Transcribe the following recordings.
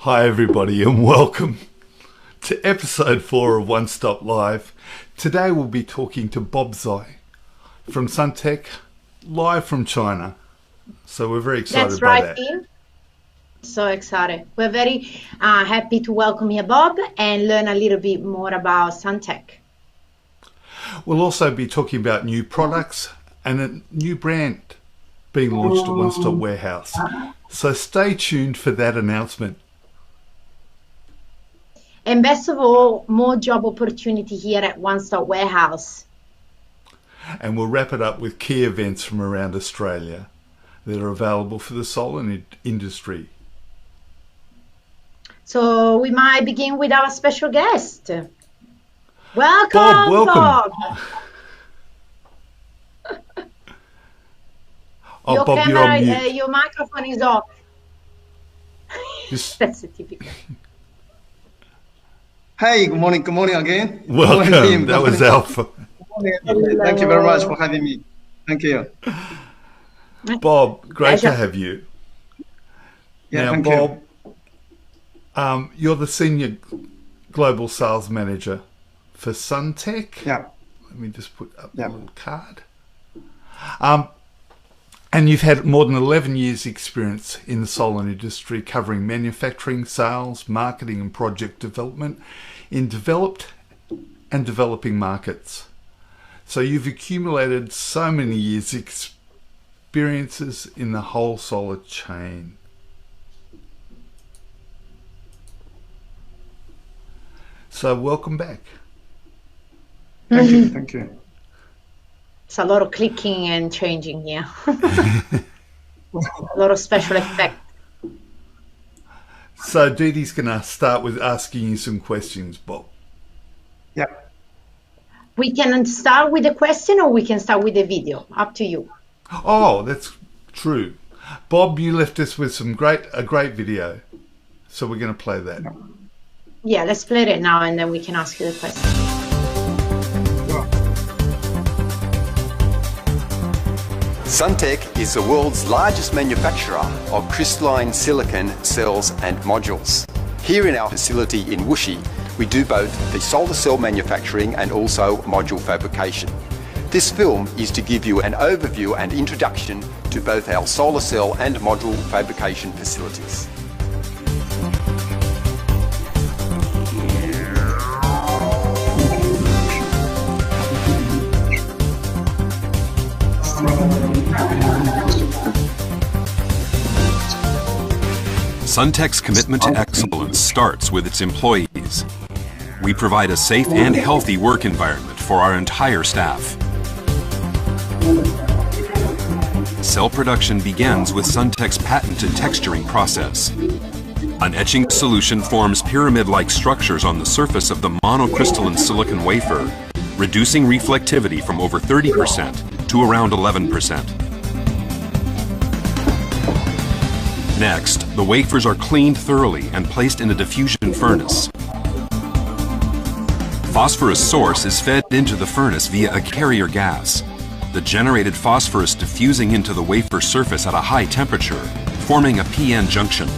Hi everybody and welcome to episode 4 of One Stop Live. Today we'll be talking to Bob Tsai from Suntech, live from China. So we're very excited That's by right, that. Tim. So excited. We're very happy to welcome you, Bob, and learn a little bit more about Suntech. We'll also be talking about new products and a new brand being launched at One Stop Warehouse. So stay tuned for that announcement. And best of all, more job opportunity here at One Stop Warehouse. And we'll wrap it up with key events from around Australia that are available for the solar industry. So we might begin with our special guest. Welcome, Bob, welcome. Bob. Oh, Your Bob, you're camera, on mute. your microphone is off. Just That's a typical. Hey, good morning again. welcome. Good morning, team. That was Alpha. Thank you very much for having me. Thank you. Bob, great to Pleasure. have you. Yeah, Now, thank Bob, you're the Senior Global Sales Manager for Suntech. you. Yeah, Let me just put up Yeah. the little card. And you've had more than 11 years experience in the solar industry, covering manufacturing, sales, marketing and project development in developed and developing markets. So you've accumulated so many years experiences in the whole solar chain. So welcome back. thank you. Thank you. It's a lot of clicking and changing here. A lot of special effects. So Dee Dee's going to start with asking you some questions, Bob. Yeah. We can start with the question or we can start with the video. Up to you. Oh, that's true. Bob, you left us with a great video. So we're going to play that. Yeah, let's play it now and then we can ask you the question. Suntech is the world's largest manufacturer of crystalline silicon cells and modules. Here in our facility in Wuxi, we do both the solar cell manufacturing and also module fabrication. This film is to give you an overview and introduction to both our solar cell and module fabrication facilities. Suntech's commitment to excellence starts with its employees. We provide a safe and healthy work environment for our entire staff. Cell production begins with Suntech's patented texturing process. An etching solution forms pyramid-like structures on the surface of the monocrystalline silicon wafer, reducing reflectivity from over 30% to around 11%. Next, the wafers are cleaned thoroughly and placed in a diffusion furnace. Phosphorus source is fed into the furnace via a carrier gas. The generated phosphorus diffusing into the wafer surface at a high temperature, forming a PN junction.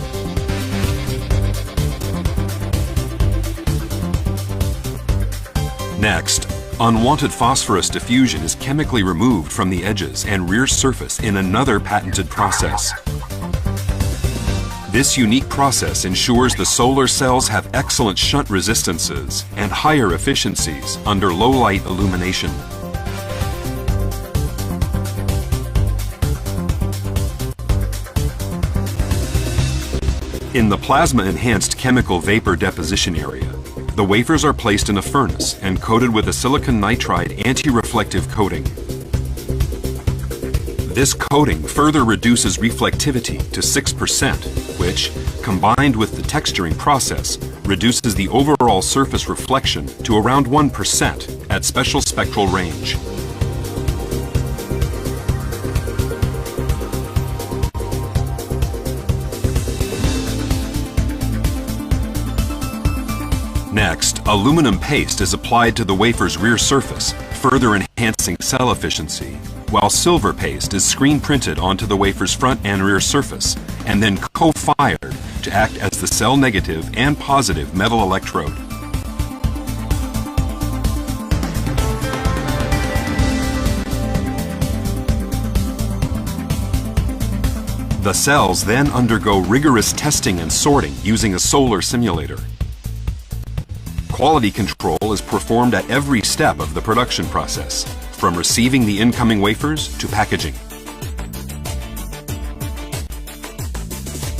Next, unwanted phosphorus diffusion is chemically removed from the edges and rear surface in another patented process. This unique process ensures the solar cells have excellent shunt resistances and higher efficiencies under low-light illumination. In the plasma-enhanced chemical vapor deposition area, the wafers are placed in a furnace and coated with a silicon nitride anti-reflective coating. This coating further reduces reflectivity to 6%, which, combined with the texturing process, reduces the overall surface reflection to around 1% at special spectral range. Next, aluminum paste is applied to the wafer's rear surface, further enhancing cell efficiency. while silver paste is screen printed onto the wafer's front and rear surface, and then co-fired to act as the cell negative and positive metal electrode. The cells then undergo rigorous testing and sorting using a solar simulator. Quality control is performed at every step of the production process, from receiving the incoming wafers to packaging.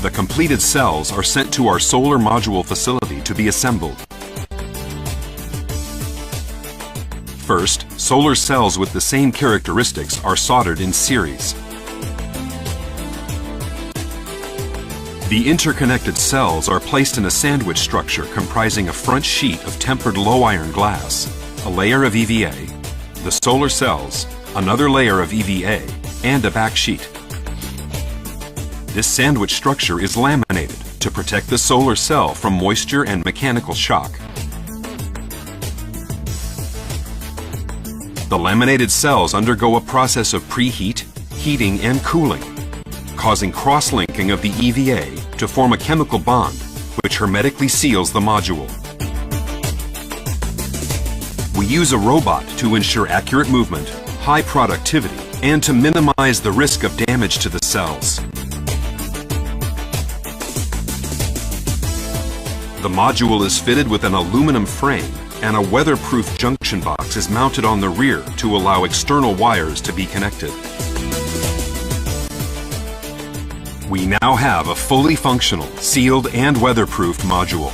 The completed cells are sent to our solar module facility to be assembled. First, solar cells with the same characteristics are soldered in series. The interconnected cells are placed in a sandwich structure comprising a front sheet of tempered low-iron glass, a layer of EVA, the solar cells, another layer of EVA, and a back sheet. This sandwich structure is laminated to protect the solar cell from moisture and mechanical shock. The laminated cells undergo a process of preheat, heating, and cooling, causing cross-linking of the EVA to form a chemical bond, which hermetically seals the module. We use a robot to ensure accurate movement, high productivity, and to minimize the risk of damage to the cells. The module is fitted with an aluminum frame, and a weatherproof junction box is mounted on the rear to allow external wires to be connected. We now have a fully functional, sealed and weatherproofed module.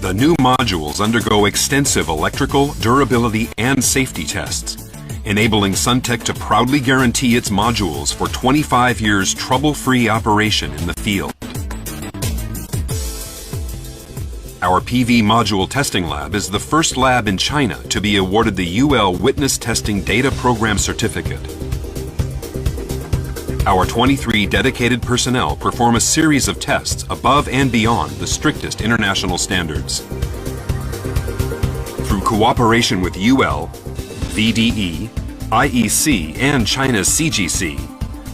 The new modules undergo extensive electrical, durability, and safety tests, enabling Suntech to proudly guarantee its modules for 25 years trouble-free operation in the field. Our PV module testing lab is the first lab in China to be awarded the UL Witness Testing Data Program Certificate. Our 23 dedicated personnel perform a series of tests above and beyond the strictest international standards. Through cooperation with UL, VDE, IEC, and China's CGC,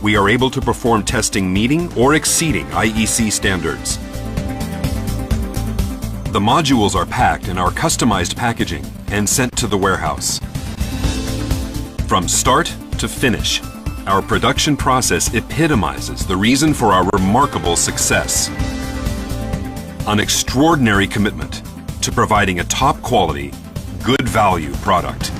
we are able to perform testing meeting or exceeding IEC standards. The modules are packed in our customized packaging and sent to the warehouse. From start to finish, our production process epitomizes the reason for our remarkable success. An extraordinary commitment to providing a top quality, good value product.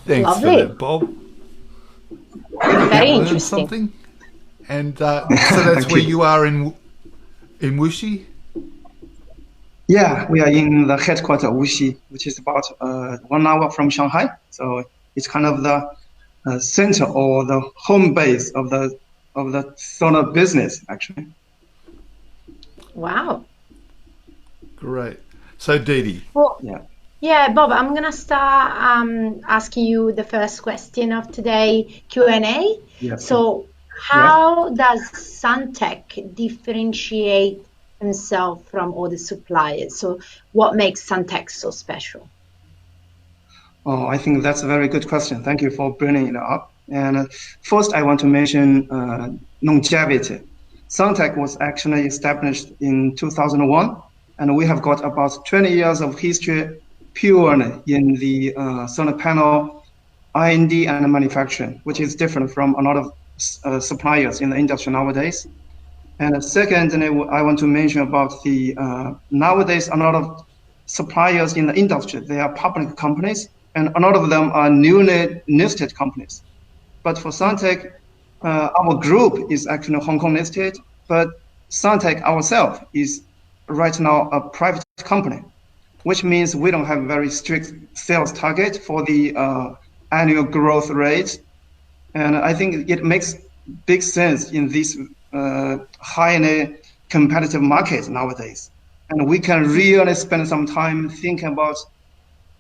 Thanks Lovely. for that, Bob. Very Learned interesting. something. And so that's where you are in Wuxi? Yeah, we are in the headquarters of Wuxi, which is about 1 hour from Shanghai. So it's kind of the center or the home base of the solar business, actually. Wow. Great. So, Didi. Well, Yeah. yeah, Bob, I'm going to start asking you the first question of today Q&A. Yeah. So how does Suntech differentiate themselves from other suppliers? So what makes Suntech so special? Oh, I think that's a very good question. Thank you for bringing it up. And first, I want to mention longevity. Suntech was actually established in 2001, and we have got about 20 years of history purely in the solar panel R&D and manufacturing, which is different from a lot of suppliers in the industry nowadays. And secondly, I want to mention about the nowadays a lot of suppliers in the industry, they are public companies, and a lot of them are newly listed companies. But for Suntech, our group is actually Hong Kong listed, but Suntech ourselves is right now a private company, which means we don't have a very strict sales target for the annual growth rate. And I think it makes big sense in this highly competitive market nowadays. And we can really spend some time thinking about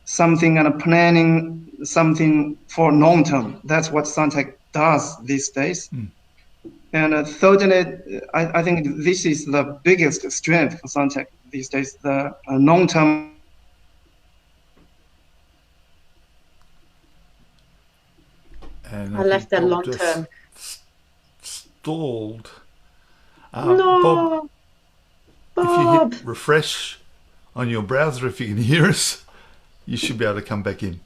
something and planning something for long term. That's what Suntech does these days. And thirdly, I think this is the biggest strength for Suntech these days, the long-term. And I left that Bob long just term. Stalled. No, Bob, if you Bob. hit refresh on your browser, if you can hear us, you should be able to come back in.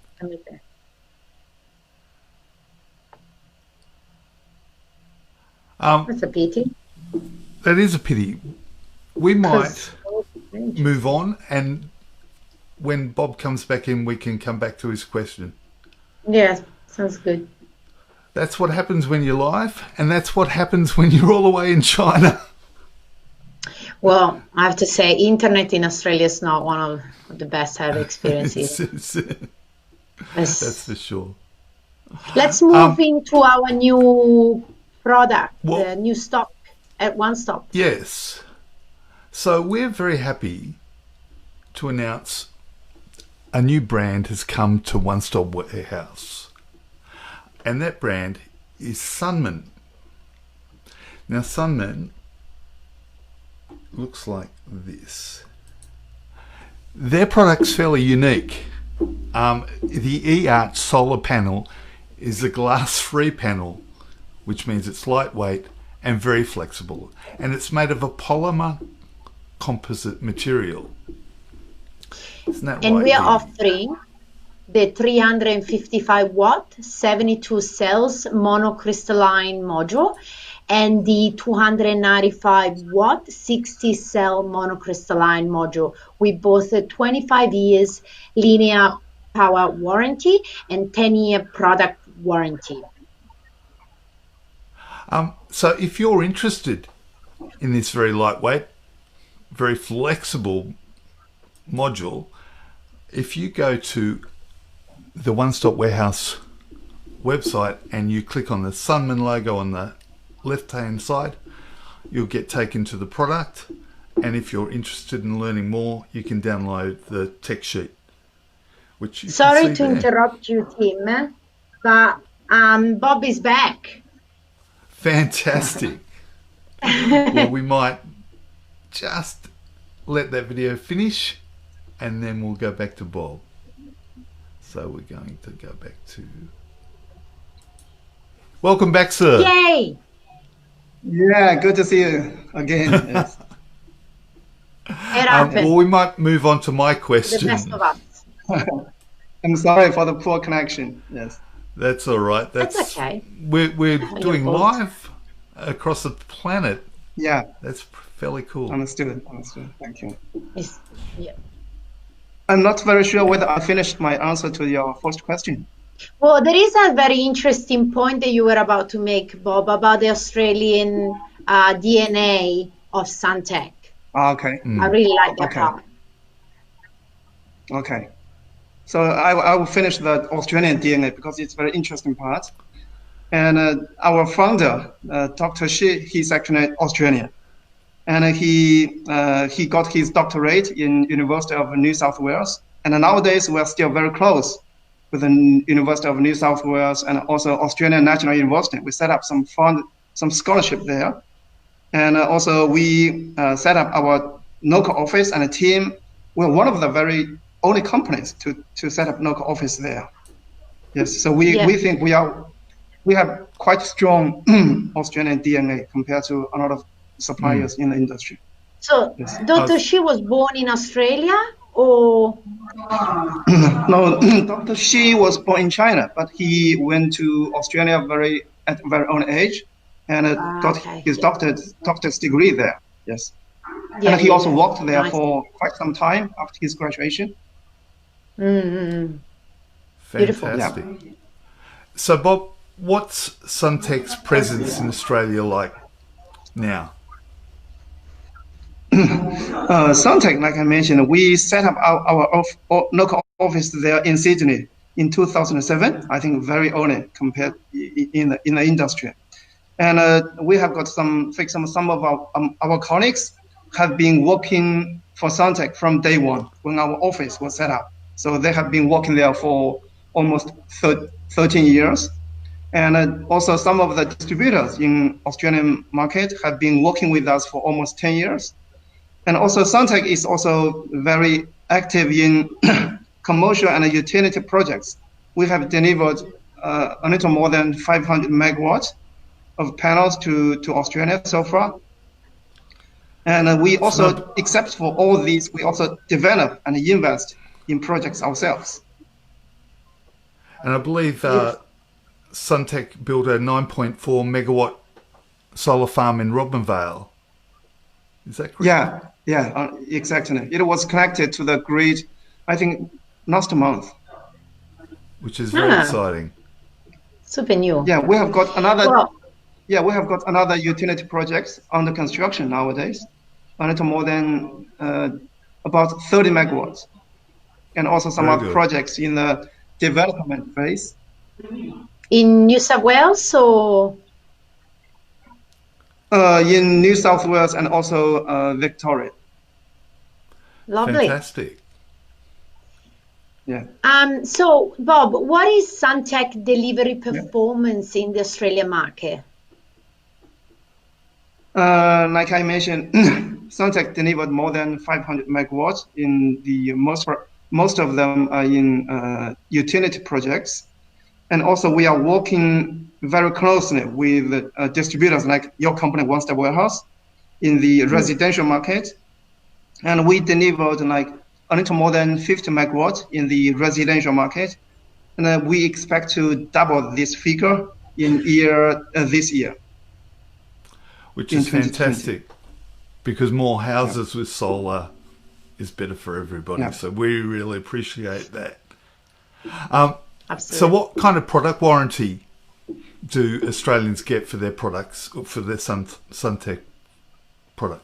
That's a pity. That is a pity. We might 'Cause- move on, and when Bob comes back in, we can come back to his question. Yeah, sounds good. That's what happens when you're live, and that's what happens when you're all the way in China. Well, I have to say, internet in Australia is not one of the best I've experienced. That's for sure. Let's move into our new product, Well- the new stock at One Stop. Yes. So we're very happy to announce a new brand has come to One Stop Warehouse. And that brand is Sunman. Now Sunman looks like this. Their product's fairly unique. The eArch solar panel is a glass-free panel, which means it's lightweight and very flexible. And it's made of a polymer composite material. Isn't that And right, we are Dean? offering the 355 watt, 72 cells monocrystalline module and the 295 watt, 60 cell monocrystalline module with both a 25 years linear power warranty and 10-year product warranty. So if you're interested in this very lightweight, very flexible module, if you go to the One Stop Warehouse website and you click on the Sunman logo on the left-hand side, you'll get taken to the product. And if you're interested in learning more, you can download the tech sheet. Which you Sorry can see to there. interrupt you, Tim, but Bob is back. Fantastic. Well, we might just let that video finish and then we'll go back to Bob. So we're going to go back to... Welcome back, sir. Yay! Yeah, good to see you again. Yes. It happened. Well, we might move on to my The question. best of us. I'm sorry for the poor connection. Yes. That's all right. That's okay. We're doing fault. live across the planet. Yeah, That's fairly cool. understood. Thank you. Yeah. I'm not very sure whether I finished my answer to your first question. Well, there is a very interesting point that you were about to make, Bob, about the Australian DNA of Suntech. Okay. I really like that Okay. part. Okay. So I will finish the Australian DNA because it's a very interesting part. And our founder, Dr. Shi, he's actually Australian. And he got his doctorate in University of New South Wales. And nowadays we're still very close with the University of New South Wales and also Australian National University. We set up some scholarship there. And also we set up our local office and a team. We're one of the very only companies to set up local office there. Yes, so we think we have quite strong Australian DNA compared to a lot of suppliers in the industry. So, Yes. Dr. Shi was born in Australia, or No, Dr. Shi was born in China, but he went to Australia at a very early age and got okay. his doctor's degree there. Yes. yeah, And he also worked there Nice. for quite some time after his graduation. Mm-hmm. Beautiful. Fantastic. So, Bob, what's Suntech's presence in Australia like now? Suntech, like I mentioned, we set up our local office there in Sydney in 2007. I think very early compared in the industry, and we have got some of our colleagues have been working for Suntech from day one when our office was set up. So they have been working there for almost 13 years, And also some of the distributors in Australian market have been working with us for almost 10 years. And also Suntech is also very active in commercial and utility projects. We have delivered a little more than 500 megawatts of panels to Australia so far. And we also, except for all these, we also develop and invest in projects ourselves. And I believe Suntech built a 9.4 megawatt solar farm in Robinvale. Is that correct? Yeah, exactly. It was connected to the grid, I think, last month. Which is very exciting. Super new. Yeah, we have got another. Yeah, we have got another utility projects under construction nowadays, a little more than about 30 megawatts, and also some other projects in the development phase. In New South Wales or? In New South Wales and also Victoria. Lovely. Fantastic. Yeah. So, Bob, what is Suntech delivery performance in the Australian market? Like I mentioned, Suntech delivered more than 500 megawatts in the most of them are in utility projects. And also we are working very closely with distributors like your company, One Step Warehouse, in the residential market. And we delivered like a little more than 50 megawatts in the residential market. And we expect to double this figure in this year. Which is fantastic, because more houses with solar is better for everybody. Yeah. So we really appreciate that. Absolutely. So what kind of product warranty do Australians get for their products, or for their Suntech product?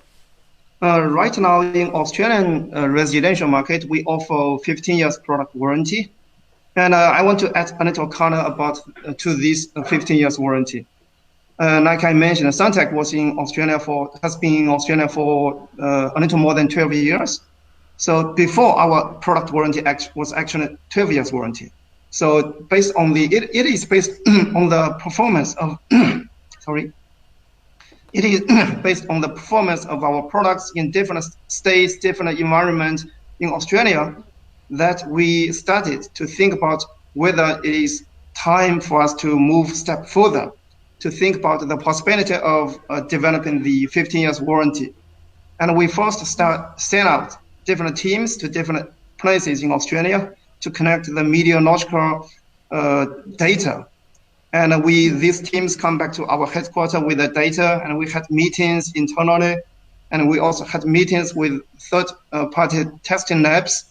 Right now in Australian residential market, we offer 15 years product warranty. And I want to add a little color about to this 15 years warranty. Like I mentioned, Suntech has been in Australia for a little more than 12 years. So before our product warranty was actually 12 years warranty. So based on it is based on the performance of it is based on the performance of our products in different states, different environments in Australia, that we started to think about whether it is time for us to move a step further, to think about the possibility of developing the 15 years warranty. And we first send out different teams to different places in Australia to connect the meteorological data. And these teams come back to our headquarters with the data, and we had meetings internally, and we also had meetings with third-party testing labs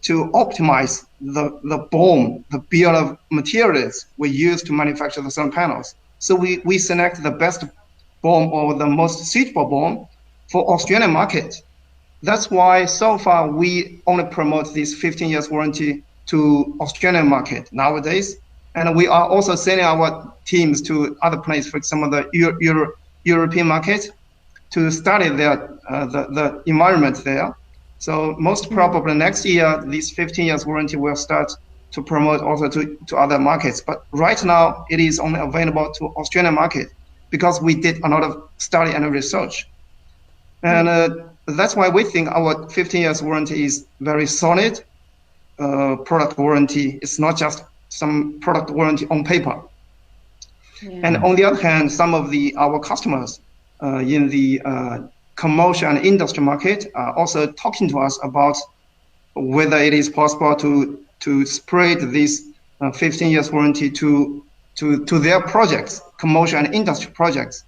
to optimize the BOM, the bill of materials we use to manufacture the solar panels. So we select the best BOM or the most suitable BOM for Australian market. That's why so far we only promote this 15 years warranty to Australian market nowadays. And we are also sending our teams to other places, for example, the European market, to study the environment there. So most probably next year, this 15 years warranty will start to promote also to other markets. But right now, it is only available to Australian market because we did a lot of study and research. And that's why we think our 15 years warranty is very solid product warranty. It's not just some product warranty on paper. Yeah. And on the other hand, some of our customers in the commercial and industry market are also talking to us about whether it is possible to spread this 15 years warranty to their projects, commercial and industry projects.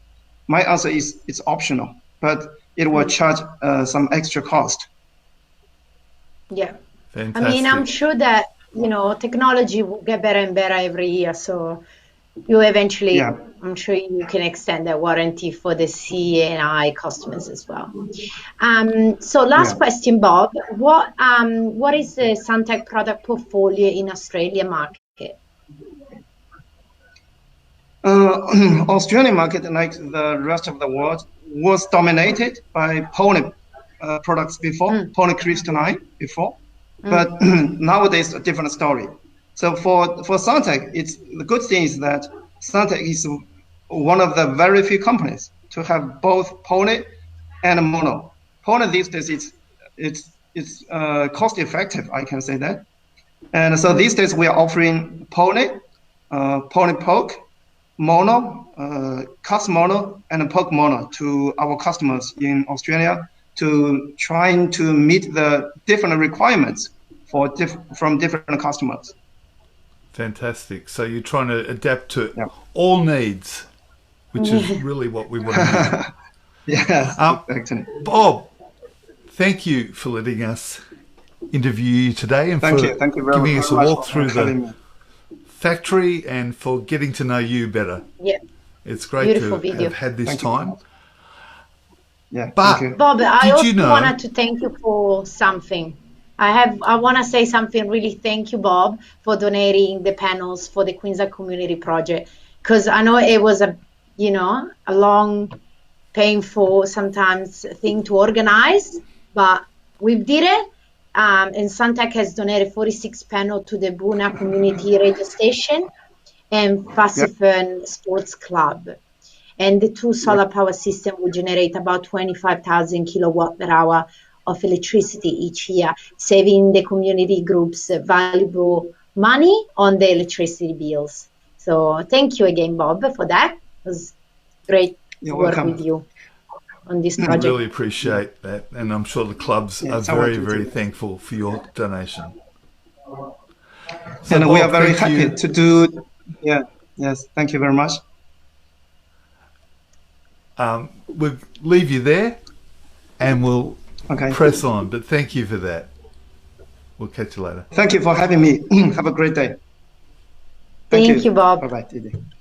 My answer is it's optional, but it will charge some extra cost. Yeah. Fantastic. I mean, I'm sure that, technology will get better and better every year. So you eventually, I'm sure you can extend that warranty for the C&I customers as well. So last question, Bob, what is the Suntech product portfolio in Australian market? Australian market, like the rest of the world, was dominated by poly products before, polycrystalline before. But nowadays, a different story. So for Suntech, the good thing is that Suntech is one of the very few companies to have both poly and mono. Poly these days it's cost effective, I can say that. And so these days we are offering poly, poly poke, mono, cast mono, and poke mono to our customers in Australia to trying to meet the different requirements from different customers. Fantastic. So you're trying to adapt to all needs, which is really what we want to do. Yes, actually. Bob, thank you for letting us interview you today and Thank for you very giving us a much walk for through having the me. factory and for getting to know you better. Yeah. It's great Beautiful to video. have had this Thank you. time. Yeah, But thank you. Bob, I Did also you know- wanted to thank you for something. I want to say something really. Thank you, Bob, for donating the panels for the Queensland Community Project, because I know it was a long, painful sometimes thing to organize, but we did it. And Suntech has donated 46 panels to the Buna Community Radio Station and Pacific Sports Club. And the two solar power system will generate about 25,000 kilowatt per hour of electricity each year, saving the community groups valuable money on the electricity bills. So thank you again, Bob, for that. It was great to work welcome. with you on this I project. really appreciate that, and I'm sure the clubs are so very, much very too. thankful for your donation. So, And we Bob, are very thank you. happy to do. Yeah. Yes. Thank you very much. We'll leave you there, and we'll Okay. press on. But thank you for that. We'll catch you later. Thank you for having me. Have a great day. Thank you, Bob. Bye bye.